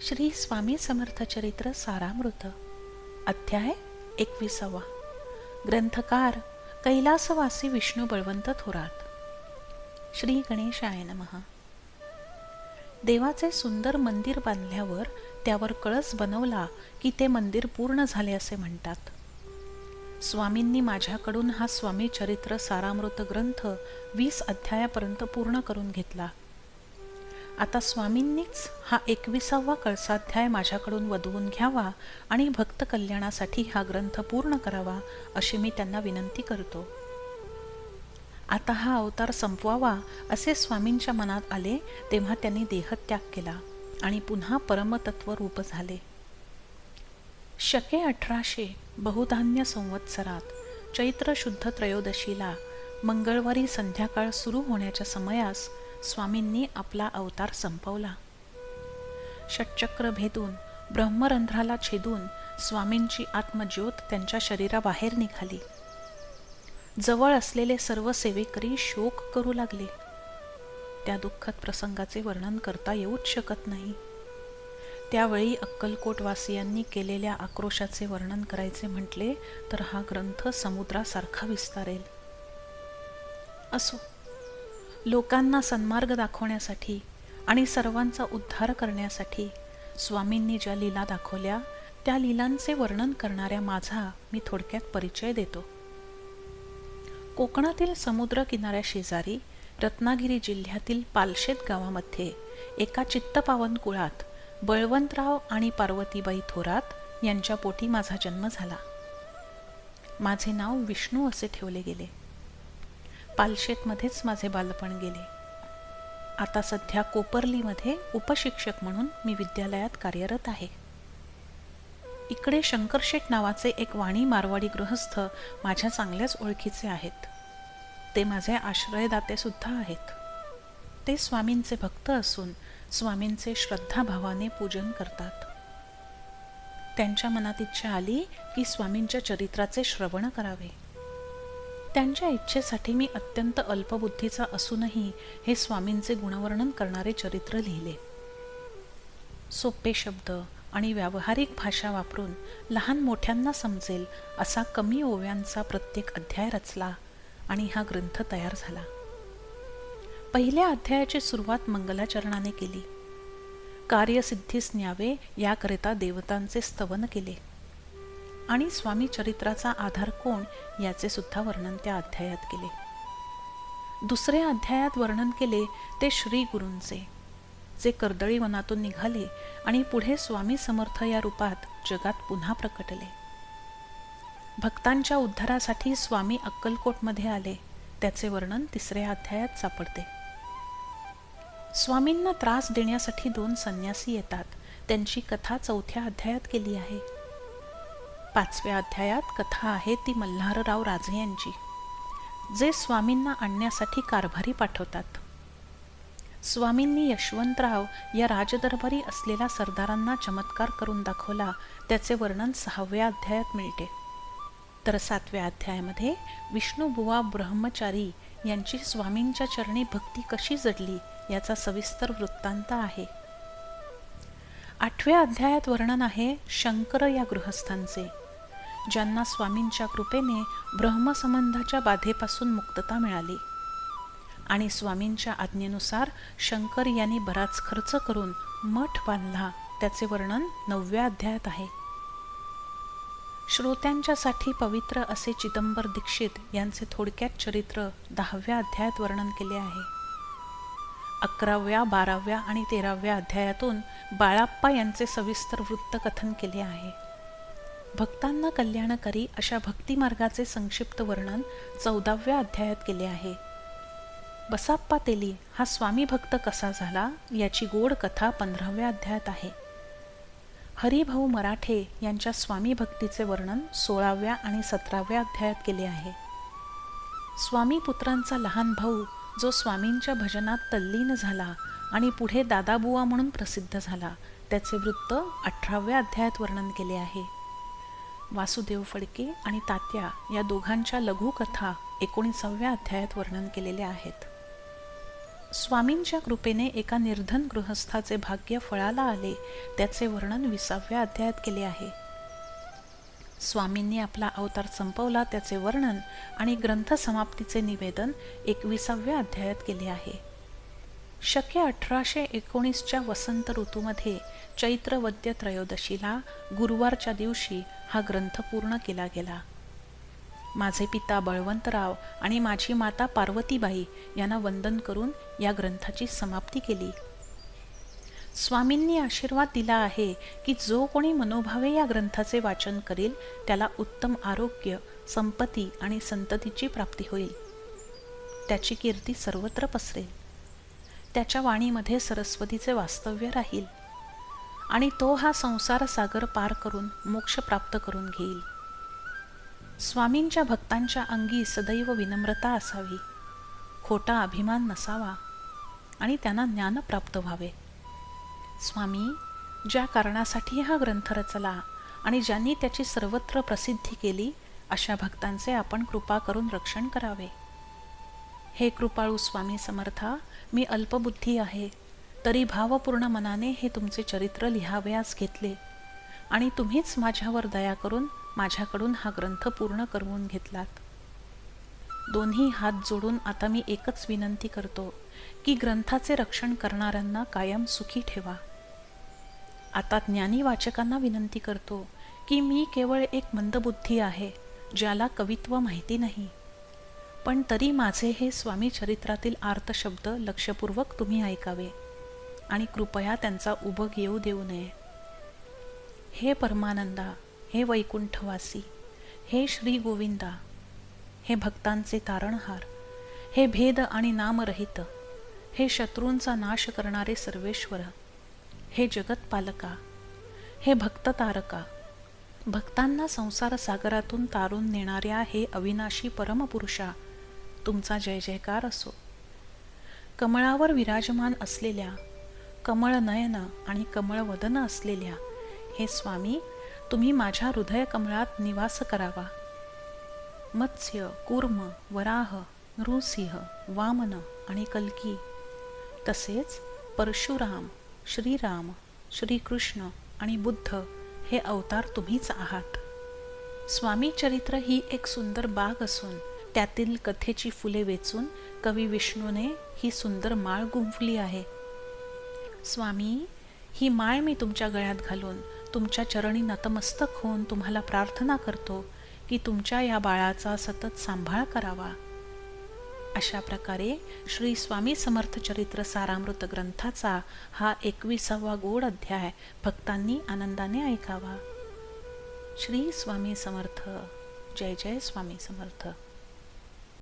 श्री स्वामी समर्थ चरित्र सारामृत अध्याय 21. ग्रंथकार कैलासवासी विष्णू बळवंत थोरात. श्री गणेशाय नमः. देवाचे सुंदर मंदिर बांधल्यावर त्यावर कळस बनवला की ते मंदिर पूर्ण झाले असे म्हणतात. स्वामींनी माझ्याकडून हा स्वामी चरित्र सारामृत ग्रंथ 20 अध्यायापर्यंत पूर्ण करून घेतला. आता स्वामींनीच हा 21वा कळसाध्याय माझ्याकडून वदवून घ्यावा आणि भक्त कल्याणासाठी हा ग्रंथ पूर्ण करावा अशी मी त्यांना विनंती करतो. आता हा अवतार संपवावा असे स्वामींच्या मनात आले तेव्हा त्यांनी देहत्याग केला आणि पुन्हा परमतत्व रूप झाले. शके 1800 बहुधान्य संवत्सरात चैत्र शुद्ध त्रयोदशीला मंगळवारी संध्याकाळ सुरू होण्याच्या समयास स्वामींनी आपला अवतार संपवला. षटचक्र भेदून ब्रह्मरंध्राला छेदून स्वामींची आत्मज्योत त्यांच्या शरीराबाहेर निघाली. जवळ असलेले सर्व सेवेकरी शोक करू लागले. त्या दुःखद प्रसंगाचे वर्णन करता येऊच शकत नाही. त्यावेळी अक्कलकोटवासियांनी केलेल्या आक्रोशाचे वर्णन करायचे म्हटले तर हा ग्रंथ समुद्रासारखा विस्तारेल. असो, लोकांना सन्मार्ग दाखवण्यासाठी आणि सर्वांचा उद्धार करण्यासाठी स्वामींनी ज्या लीला दाखवल्या त्या लीलांचे वर्णन करणाऱ्या माझा मी थोडक्यात परिचय देतो. कोकणातील समुद्र किनाऱ्याशेजारी रत्नागिरी जिल्ह्यातील पालशेत गावामध्ये एका चित्तपावन कुळात बळवंतराव आणि पार्वतीबाई थोरात यांच्या पोटी माझा जन्म झाला. माझे नाव विष्णू असे ठेवले गेले. पालशेतमध्येच माझे बालपण गेले. आता सध्या कोपर्लीमध्ये उपशिक्षक म्हणून मी विद्यालयात कार्यरत आहे. इकडे शंकरशेठ नावाचे एक वाणी मारवाडी गृहस्थ माझ्या चांगल्याच ओळखीचे आहेत. ते माझे आश्रयदाते सुद्धा आहेत. ते स्वामींचे भक्त असून स्वामींचे श्रद्धाभावाने पूजन करतात. त्यांच्या मनात इच्छा आली की स्वामींच्या चरित्राचे श्रवण करावे. त्यांच्या इच्छेसाठी मी अत्यंत अल्पबुद्धीचा असूनही हे स्वामींचे गुणवर्णन करणारे चरित्र लिहिले. सोपे शब्द आणि व्यावहारिक भाषा वापरून लहान मोठ्यांना समजेल असा कमी ओव्यांचा प्रत्येक अध्याय रचला आणि हा ग्रंथ तयार झाला. पहिल्या अध्यायाची सुरुवात मंगलाचरणाने केली. कार्यसिद्धीस न्यावे याकरिता देवतांचे स्तवन केले आणि स्वामी चरित्राचा आधार कोण याचे सुद्धा वर्णन त्या अध्यायात केले. दुसऱ्या अध्यायात वर्णन केले ते श्री गुरूंचे, जे कर्दळी वनातून निघाले आणि पुढे स्वामी समर्थ या रूपात जगात पुन्हा प्रकटले. भक्तांच्या उद्धारासाठी स्वामी अक्कलकोटमध्ये आले त्याचे वर्णन तिसऱ्या अध्यायात सापडते. स्वामींना त्रास देण्यासाठी 2 संन्यासी येतात, त्यांची कथा 4थ्या अध्यायात केली आहे. 5व्या अध्यायात कथा आहे ती मल्हारराव राजे यांची, जे स्वामींना आणण्यासाठी कारभारी पाठवतात. स्वामींनी यशवंतराव या राजदरबारी असलेल्या सरदारांना चमत्कार करून दाखवला त्याचे वर्णन 6व्या अध्यायात मिळते. तर 7व्या अध्यायामध्ये विष्णुबुवा ब्रह्मचारी यांची स्वामींच्या चरणी भक्ती कशी जडली याचा सविस्तर वृत्तांत आहे. 8व्या अध्यायात वर्णन आहे शंकर या गृहस्थांचे, ज्यांना स्वामींच्या कृपेने ब्रह्मसंबंधाच्या बाधेपासून मुक्तता मिळाली आणि स्वामींच्या आज्ञेनुसार शंकर यांनी बराच खर्च करून मठ बांधला त्याचे वर्णन 9व्या अध्यायात आहे. श्रोत्यांच्यासाठी पवित्र असे चिदंबर दीक्षित यांचे थोडक्यात चरित्र 10व्या अध्यायात वर्णन केले आहे. 11व्या, 12व्या आणि 13व्या अध्यायातून बाळाप्पा यांचे सविस्तर वृत्तकथन केले आहे. भक्तांना कल्याणकारी अशा भक्तिमार्गाचे संक्षिप्त वर्णन 14व्या अध्यायात केले आहे. बसाप्पा तेली हा स्वामी भक्त कसा झाला याची गोड कथा 15व्या अध्यायात आहे. हरिभाऊ मराठे यांच्या स्वामी भक्तीचे वर्णन 16व्या आणि 17व्या अध्यायात केले आहे. स्वामी पुत्रांचा लहान भाऊ जो स्वामींच्या भजनात तल्लीन झाला आणि पुढे दादाबुवा म्हणून प्रसिद्ध झाला त्याचे वृत्त 18व्या अध्यायात वर्णन केले आहे. वासुदेव फडके आणि तात्या या दोघांच्या लघुकथा 19व्या अध्यायात वर्णन केलेल्या आहेत. स्वामींच्या कृपेने एका निर्धन गृहस्थाचे भाग्य फळाला आले, त्याचे वर्णन 20व्या अध्यायात केले आहे. स्वामींनी आपला अवतार संपवला त्याचे वर्णन आणि ग्रंथ समाप्तीचे निवेदन 21व्या अध्यायात केले आहे. शके 1819च्या वसंत ऋतूमध्ये चैत्र वद्य त्रयोदशीला गुरुवारच्या दिवशी हा ग्रंथ पूर्ण केला गेला. माझे पिता बळवंतराव आणि माझी माता पार्वतीबाई यांना वंदन करून या ग्रंथाची समाप्ती केली. स्वामींनी आशीर्वाद दिला आहे की जो कोणी मनोभावे या ग्रंथाचे वाचन करेल त्याला उत्तम आरोग्य, संपत्ती आणि संततीची प्राप्ती होईल. त्याची कीर्ती सर्वत्र पसरेल. त्याच्या वाणीमध्ये सरस्वतीचे वास्तव्य राहील आणि तो हा संसार सागर पार करून मोक्ष प्राप्त करून घेईल. स्वामींच्या भक्तांच्या अंगी सदैव विनम्रता असावी, खोटा अभिमान नसावा आणि त्यांना ज्ञान प्राप्त व्हावे. स्वामी ज्या कारणासाठी हा ग्रंथ रचला आणि ज्यांनी त्याची सर्वत्र प्रसिद्धी केली अशा भक्तांचे आपण कृपा करून रक्षण करावे. हे कृपाळू स्वामी समर्था, मी अल्पबुद्धी आहे, तरी भावपूर्ण मनाने हे तुमचे चरित्र लिहावयास घेतले आणि तुम्हीच माझ्यावर दया करून माझ्याकडून हा ग्रंथ पूर्ण करवून घेतलात. दोन्ही हात जोडून आता मी एकच विनंती करतो की ग्रंथाचे रक्षण करणाऱ्यांना कायम सुखी ठेवा. आता ज्ञानी वाचकांना विनंती करतो की मी केवळ एक मंदबुद्धी आहे, ज्याला कवित्व माहिती नाही, पण तरी माझे हे स्वामी चरित्रातील आर्त शब्द लक्षपूर्वक तुम्ही ऐकावे आणि कृपया त्यांचा उबग येऊ देऊ नये. हे परमानंदा, हे वैकुंठवासी, हे श्री गोविंदा, हे भक्तांचे तारणहार, हे भेद आणि नामरहित, हे शत्रूंचा नाश करणारे सर्वेश्वर, हे जगतपालका, हे भक्त तारका, भक्तांना संसार सागरातून तारून नेणाऱ्या हे अविनाशी परमपुरुषा, तुमचा जय जयकार असो. कमळावर विराजमान असलेल्या, कमळ नयन आणि कमळ वदन असलेल्या हे स्वामी, तुम्ही माझ्या हृदय कमळात निवास करावा. मत्स्य, कूर्म, वराह, नृसिंह, वामन आणि कल्की, तसेच परशुराम, श्रीराम, श्रीकृष्ण आणि बुद्ध हे अवतार तुम्हीच आहात. स्वामी चरित्र ही एक सुंदर बाग असून त्यातील कथेची फुले वेचून कवी विष्णूने ही सुंदर माळ गुंफली आहे. स्वामी, ही माळ मी तुमच्या गळ्यात घालून तुमच्या चरणी नतमस्तक होऊन तुम्हाला प्रार्थना करतो की तुमच्या या बाळाचा सतत सांभाळ करावा. अशा प्रकारे श्री स्वामी समर्थ चरित्र सारामृत ग्रंथाचा हा 21वा गोड अध्याय भक्तांनी आनंदाने ऐकावा. श्री स्वामी समर्थ. जय जय स्वामी समर्थ.